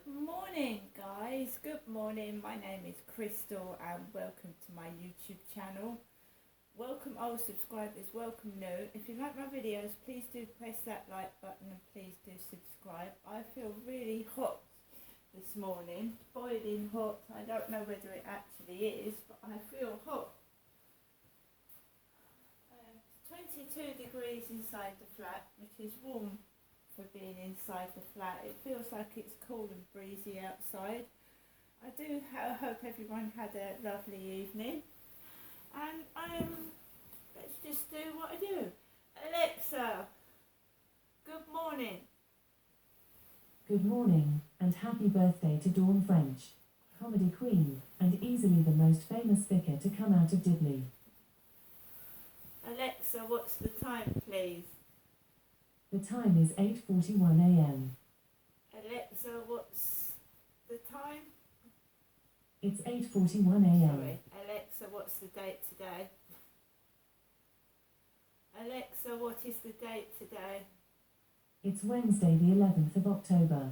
Morning guys, good morning. My name is Crystal and welcome to my YouTube channel. Welcome old subscribers, welcome new. If you like my videos, please do press that like button and please do subscribe. I feel really hot this morning, boiling hot. I don't know whether it actually is, but I feel hot. 22 degrees inside the flat, which is warm for being inside the flat. It feels like it's cool and breezy outside. I do hope everyone had a lovely evening, and let's just do what I do. Alexa, good morning. Good morning, and happy birthday to Dawn French, comedy queen, and easily the most famous vicar to come out of Dibley. Alexa, what's the time, please? The time is 8:41 a.m. Alexa, what's the time? It's 8:41 a.m. Sorry. Alexa, what's the date today? Alexa, what is the date today? It's Wednesday the 11th of October.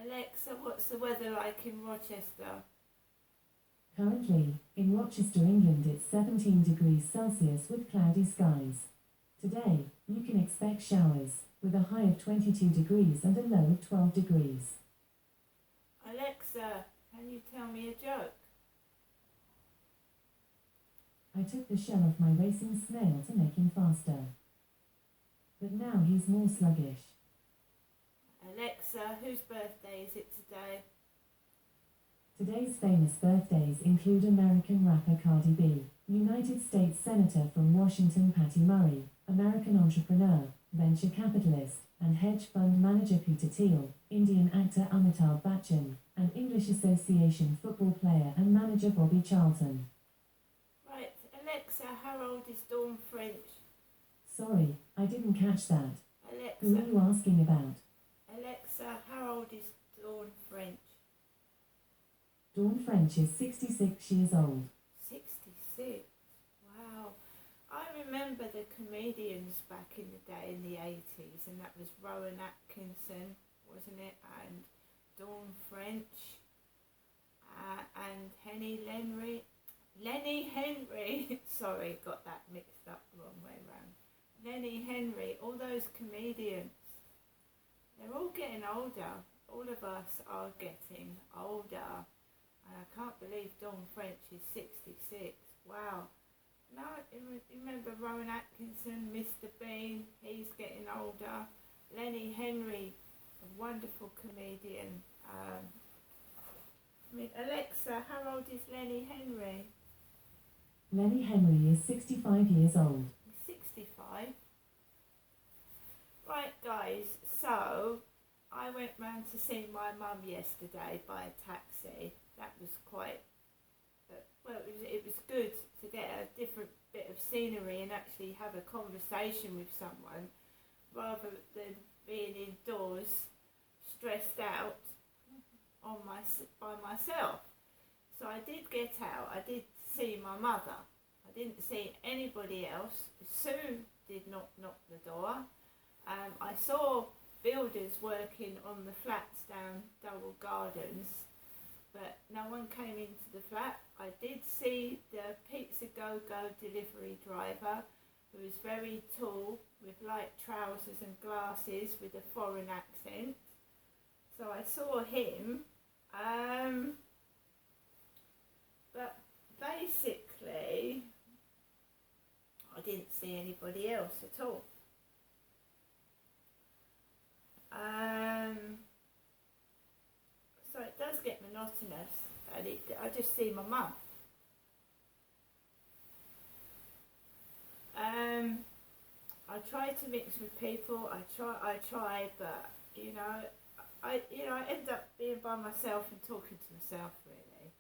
Alexa, what's the weather like in Rochester? Currently, in Rochester, England, it's 17 degrees Celsius with cloudy skies. Today, you can expect showers, with a high of 22 degrees and a low of 12 degrees. Alexa, can you tell me a joke? I took the shell off my racing snail to make him faster. But now he's more sluggish. Alexa, whose birthday is it today? Today's famous birthdays include American rapper Cardi B, United States Senator from Washington Patty Murray, American entrepreneur, venture capitalist, and hedge fund manager Peter Thiel, Indian actor Amitabh Bachchan, and English Association football player and manager Bobby Charlton. Right, Alexa, how old is Dawn French? Sorry, I didn't catch that. Alexa, Who are you asking about? Alexa, how old is Dawn French? Dawn French is 66 years old. 66? Wow. I remember the comedians back in the day in the 80s, and that was Rowan Atkinson, wasn't it? And Dawn French, and Lenny Henry. Sorry, got that mixed up the wrong way round. Lenny Henry, all those comedians. They're all getting older. All of us are getting older. And I can't believe Dawn French is 66. Wow. No, remember Rowan Atkinson, Mr. Bean, he's getting older. Lenny Henry, a wonderful comedian. Alexa, how old is Lenny Henry? Lenny Henry is 65 years old. 65? Right guys, so I went round to see my mum yesterday by a taxi. That was quite, well, it was good to get a different bit of scenery and actually have a conversation with someone rather than being indoors stressed out by myself. So I did get out. I did see my mother. I didn't see anybody else. Sue did not knock the door. I saw builders working on the flats down Durrell Gardens, but no one came into the flat. I did see the Pizza Go-Go delivery driver, who was very tall, with light trousers and glasses with a foreign accent. So I saw him, but basically I didn't see anybody else at all. So it does get monotonous, and I just see my mum. I try to mix with people. I try, but I end up being by myself and talking to myself really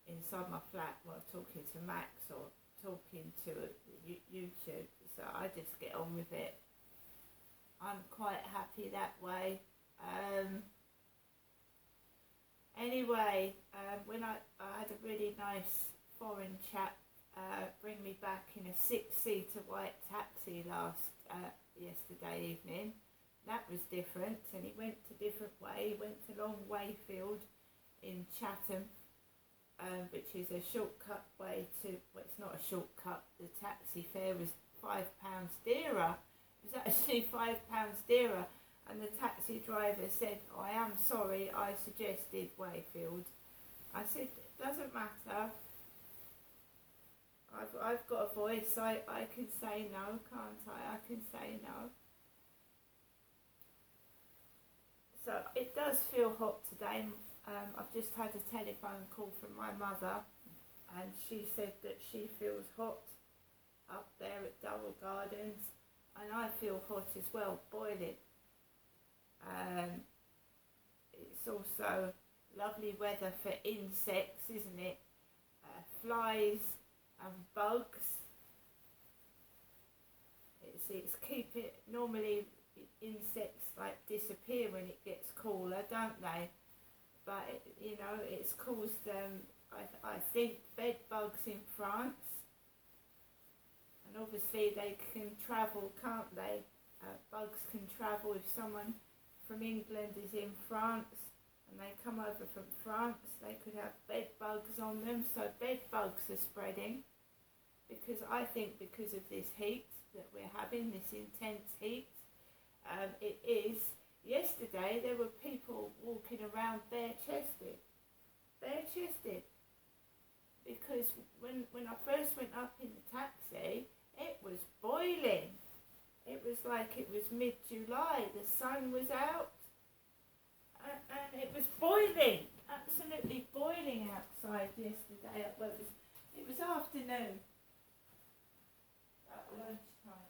inside my flat while talking to Max or talking to YouTube. So I just get on with it. I'm quite happy that way. Anyway, when I had a really nice foreign chap bring me back in a 6-seater white taxi yesterday evening, that was different, and he went a different way. He went along Wayfield in Chatham, which is a shortcut way to, well, it's not a shortcut, the taxi fare was £5 dearer. It was actually £5 dearer, and the taxi driver said, I am sorry, I suggested Wayfield. I said, it doesn't matter, I've got a voice, I can say no, can't I can say no. So it does feel hot today. I've just had a telephone call from my mother, and she said that she feels hot up there at Durrell Gardens, and I feel hot as well, boiling. It's also lovely weather for insects, isn't it? Flies and bugs. Normally insects like disappear when it gets cooler, don't they? But it's caused I think bed bugs in France, and obviously they can travel, can't they? Bugs can travel. If someone from England is in France and they come over from France, they could have bed bugs on them. So bed bugs are spreading, because I think because of this heat that we're having, this intense heat. It is. Yesterday there were people walking around bare-chested, because when I first went up in the taxi, it was boiling. It was like it was mid-July, the sun was out, and it was boiling, absolutely boiling outside yesterday. Well, it was afternoon, at lunchtime.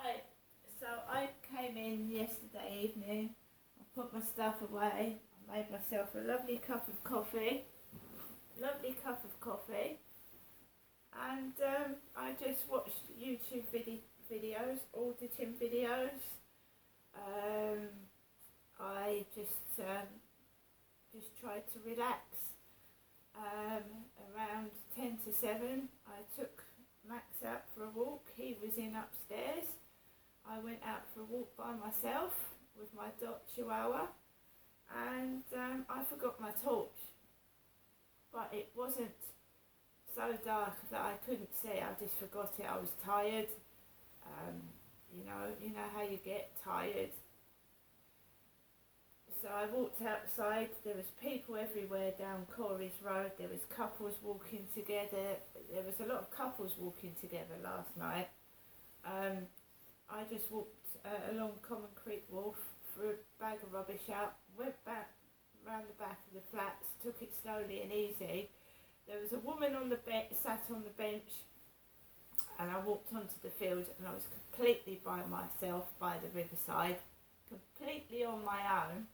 Right, so I came in yesterday evening, I put my stuff away, I made myself a lovely cup of coffee, and I just watched YouTube videos, auditing videos. I just tried to relax. Around 10 to 7, I took Max out for a walk. He was in upstairs. I went out for a walk by myself with my dot chihuahua, and I forgot my torch, but it wasn't so dark that I couldn't see. I just forgot it. I was tired. You know how you get tired. So I walked outside. There was people everywhere down Corey's Road. There was couples walking together. There was a lot of couples walking together last night. I just walked along Common Creek Wharf, threw a bag of rubbish out, went back round the back of the flats, took it slowly and easy. There was a woman on the sat on the bench, and I walked onto the field, and I was completely by myself by the riverside, completely on my own.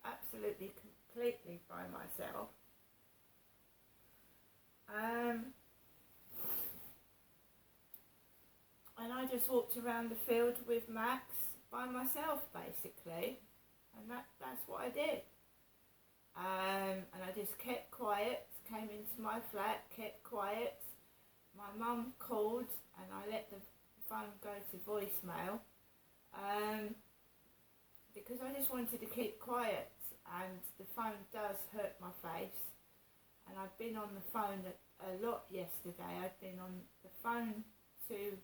Absolutely, completely by myself. And I just walked around the field with Max by myself, basically, and that's what I did. And I just kept quiet, came into my flat, kept quiet. My mum called, and I let the phone go to voicemail. Because I just wanted to keep quiet, and the phone does hurt my face, and I've been on the phone a lot yesterday. I've been on the phone to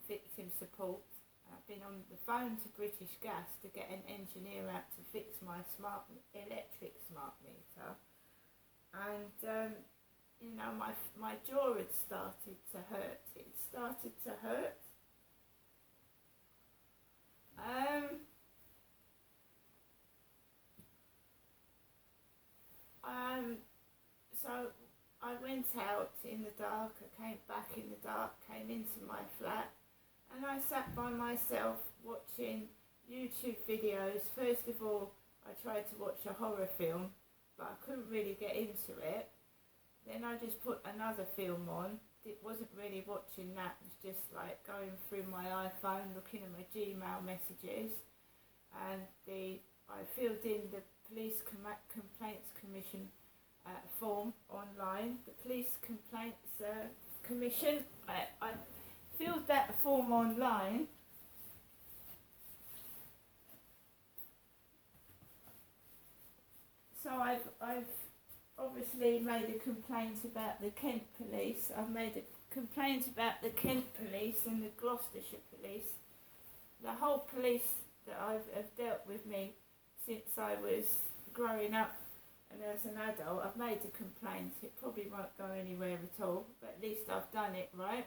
victim support. I've been on the phone to British Gas to get an engineer out to fix my electric smart meter, and my jaw had started to hurt. It started to hurt. So I went went out in the dark, I came back in the dark, came into my flat, and I sat by myself watching YouTube videos. First of all, I tried to watch a horror film, but I couldn't really get into it. Then I just put another film on. It wasn't really watching that, it was just like going through my iPhone, looking at my Gmail messages, and I filled in the Police Complaints Commission form online. The Police Complaints Commission, I filled that form online. So I've obviously made a complaint about the Kent Police. I've made a complaint about the Kent Police and the Gloucestershire Police. The whole police that have dealt with me since I was growing up and as an adult, I've made a complaint. It probably won't go anywhere at all, but at least I've done it, right?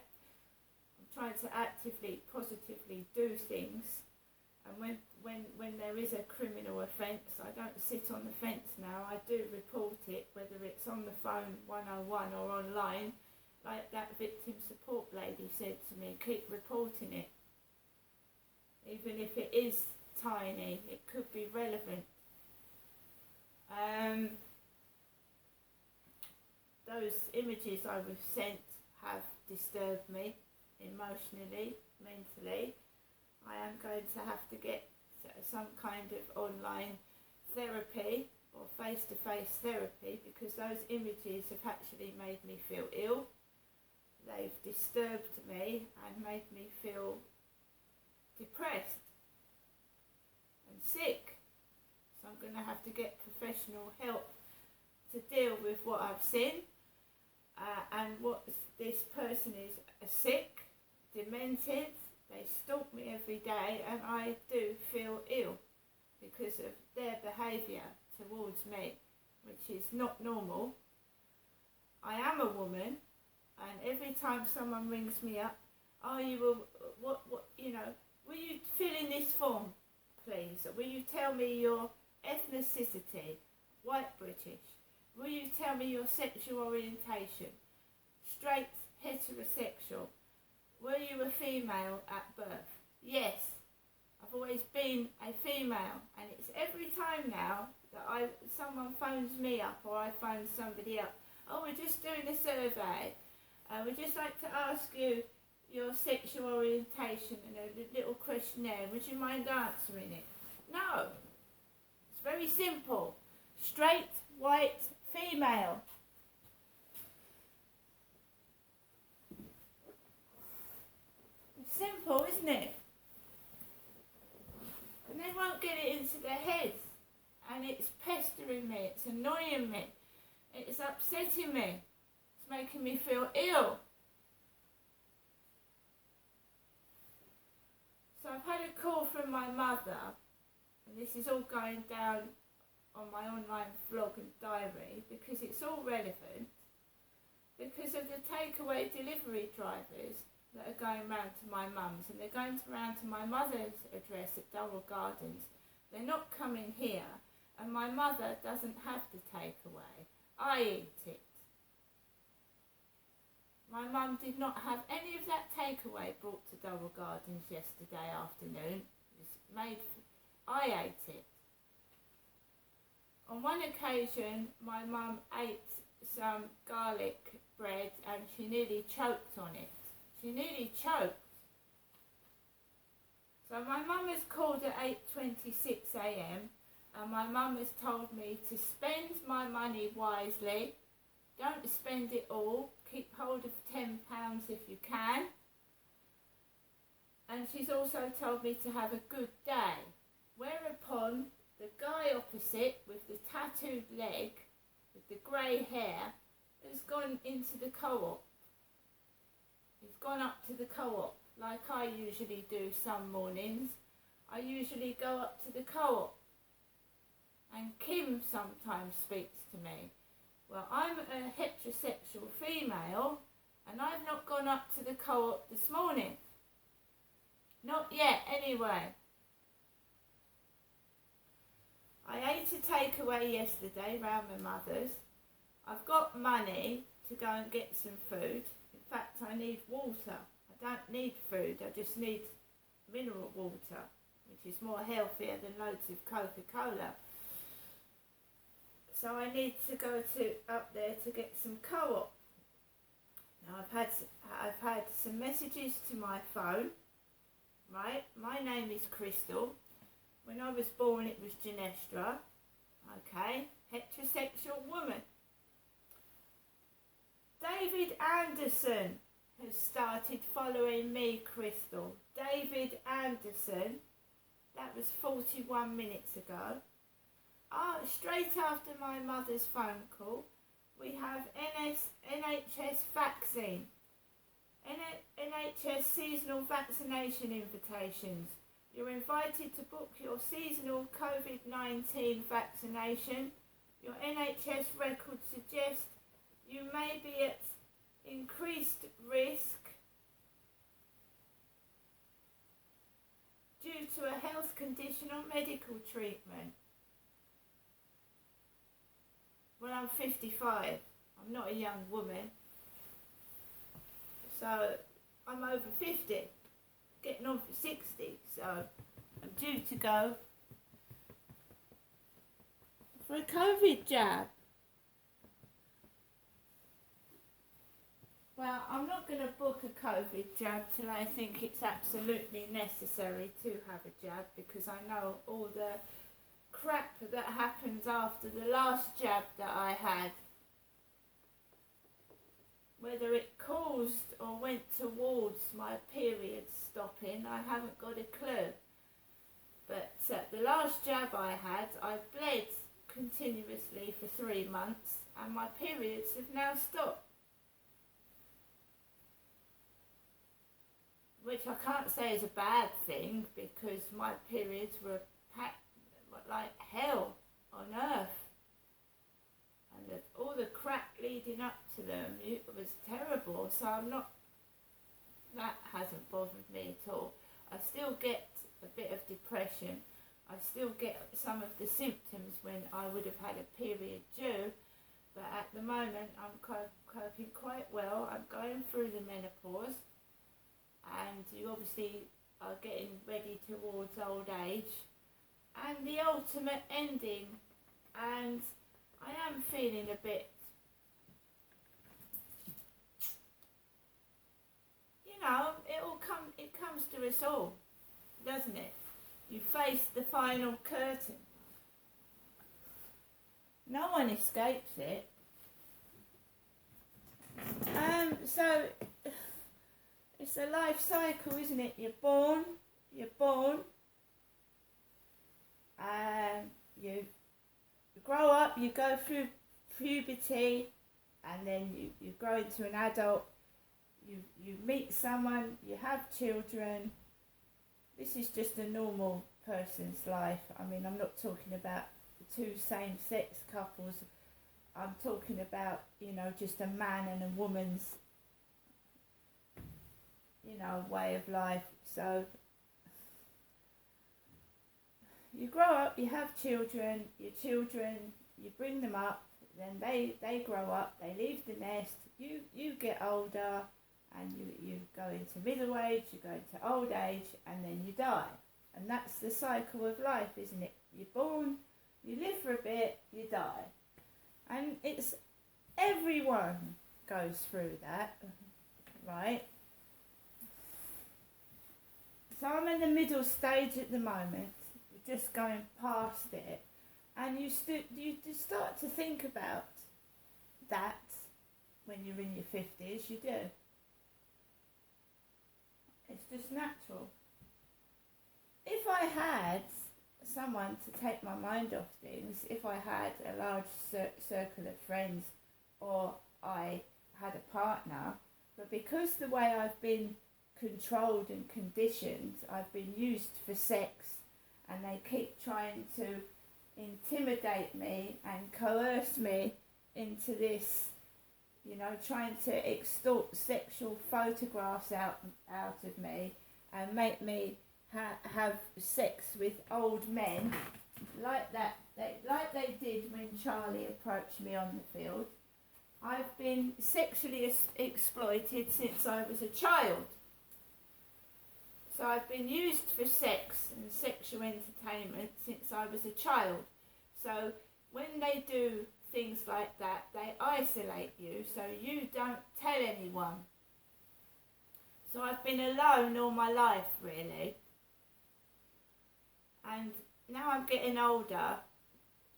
I'm trying to actively, positively do things. And when there is a criminal offence, I don't sit on the fence now. I do report it, whether it's on the phone 101 or online. Like that victim support lady said to me, keep reporting it. Even if it is tiny, it could be relevant. Those images I was sent have disturbed me emotionally, mentally. I am going to have to get some kind of online therapy or face-to-face therapy, because those images have actually made me feel ill. They've disturbed me and made me feel depressed and sick. So I'm going to have to get professional help to deal with what I've seen. And what this person is sick, demented. They stalk me every day, and I do feel ill because of their behaviour towards me, which is not normal. I am a woman, and every time someone rings me up, oh, you will, will you fill in this form, please? Or will you tell me your ethnicity, white British? Will you tell me your sexual orientation, straight, heterosexual? Were you a female at birth? Yes, I've always been a female, and it's every time now that someone phones me up or I phone somebody up, oh, we're just doing a survey, we'd just like to ask you your sexual orientation and a little questionnaire, would you mind answering it? No, it's very simple, straight, white, female. Simple, isn't it? And they won't get it into their heads, and it's pestering me, it's annoying me, it's upsetting me, it's making me feel ill. So I've had a call from my mother, and this is all going down on my online vlog and diary because it's all relevant, because of the takeaway delivery drivers that are going round to my mum's, and they're going round to my mother's address at Durrell Gardens. They're not coming here, and my mother doesn't have the takeaway. I eat it. My mum did not have any of that takeaway brought to Durrell Gardens yesterday afternoon. It was made. I ate it. On one occasion, my mum ate some garlic bread and she nearly choked on it. She nearly choked. So my mum has called at 8:26 a.m. and my mum has told me to spend my money wisely. Don't spend it all. Keep hold of £10 if you can. And she's also told me to have a good day. Whereupon the guy opposite with the tattooed leg, with the grey hair, has gone into the co-op. He's gone up to the co-op, like I usually do some mornings. I usually go up to the co-op, and Kim sometimes speaks to me. Well, I'm a heterosexual female, and I've not gone up to the co-op this morning. Not yet, anyway. I ate a takeaway yesterday round my mother's. I've got money, to go and get some food. In fact, I need water. I don't need food, I just need mineral water, which is more healthier than loads of Coca-Cola. So I need to go up there to get some Co-op. Now I've had some messages to my phone, right? My name is Crystal. When I was born it was Genestra, okay? Heterosexual woman. David Anderson has started following me, Crystal. David Anderson, that was 41 minutes ago. Straight after my mother's phone call, we have NHS vaccine. NHS seasonal vaccination invitations. You're invited to book your seasonal COVID-19 vaccination. Your NHS records suggest you may be at increased risk due to a health condition or medical treatment. Well, I'm 55. I'm not a young woman. So I'm over 50, getting on for 60. So I'm due to go for a COVID jab. Well, I'm not going to book a COVID jab till I think it's absolutely necessary to have a jab, because I know all the crap that happens after the last jab that I had. Whether it caused or went towards my period stopping, I haven't got a clue. But the last jab I had, I bled continuously for 3 months and my periods have now stopped. Which I can't say is a bad thing, because my periods were packed like hell on earth. And all the crap leading up to them, it was terrible. So that hasn't bothered me at all. I still get a bit of depression. I still get some of the symptoms when I would have had a period due. But at the moment I'm coping quite well. I'm going through the menopause. And you obviously are getting ready towards old age and the ultimate ending, and I am feeling a bit, it comes to us all, doesn't it? You face the final curtain. No one escapes it. So it's a life cycle, isn't it? You're born, you grow up, you go through puberty, and then you grow into an adult, you meet someone, you have children. This is just a normal person's life. I mean, I'm not talking about the two same-sex couples. I'm talking about, just a man and a woman's way of life. So you grow up, you have children, you bring them up, then they grow up, they leave the nest, you get older, and you go into middle age, you go into old age, and then you die. And that's the cycle of life, isn't it? You're born, you live for a bit, you die. And everyone goes through that, right? So I'm in the middle stage at the moment. We're just going past it. And you start to think about that when you're in your 50s. You do. It's just natural. If I had someone to take my mind off things, if I had a large circle of friends, or I had a partner, but because the way I've been controlled and conditioned, I've been used for sex, and they keep trying to intimidate me and coerce me into this, trying to extort sexual photographs out of me and make me have sex with old men like that, like they did when Charlie approached me on the field. I've been sexually exploited since I was a child. So I've been used for sex and sexual entertainment since I was a child. So when they do things like that, they isolate you so you don't tell anyone. So I've been alone all my life, really. And now I'm getting older,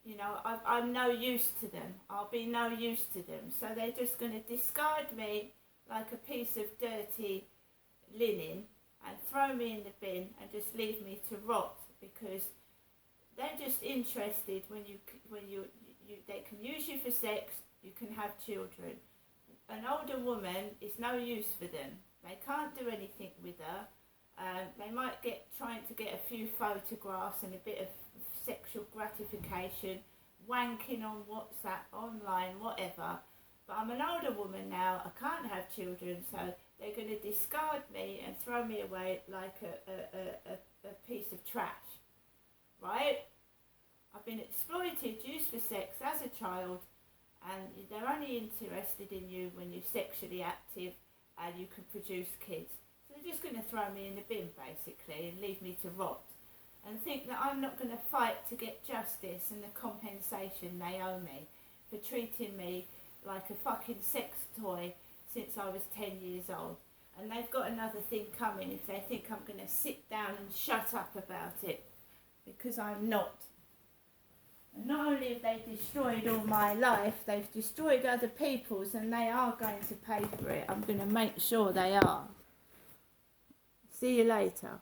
you know, I'm no use to them. I'll be no use to them. So they're just going to discard me like a piece of dirty linen and throw me in the bin and just leave me to rot, because they're just interested when they can use you for sex, you can have children. An older woman is no use for them. They can't do anything with her. They might trying to get a few photographs and a bit of sexual gratification, wanking on WhatsApp, online, whatever. But I'm an older woman now, I can't have children, so they're going to discard me and throw me away like a piece of trash, right? I've been exploited, used for sex as a child, and they're only interested in you when you're sexually active and you can produce kids. So they're just going to throw me in the bin, basically, and leave me to rot. And think that I'm not going to fight to get justice and the compensation they owe me for treating me like a fucking sex toy since I was 10 years old. And they've got another thing coming if they think I'm going to sit down and shut up about it, because I'm not. And not only have they destroyed all my life, they've destroyed other people's, and they are going to pay for it. I'm going to make sure they are. See you later.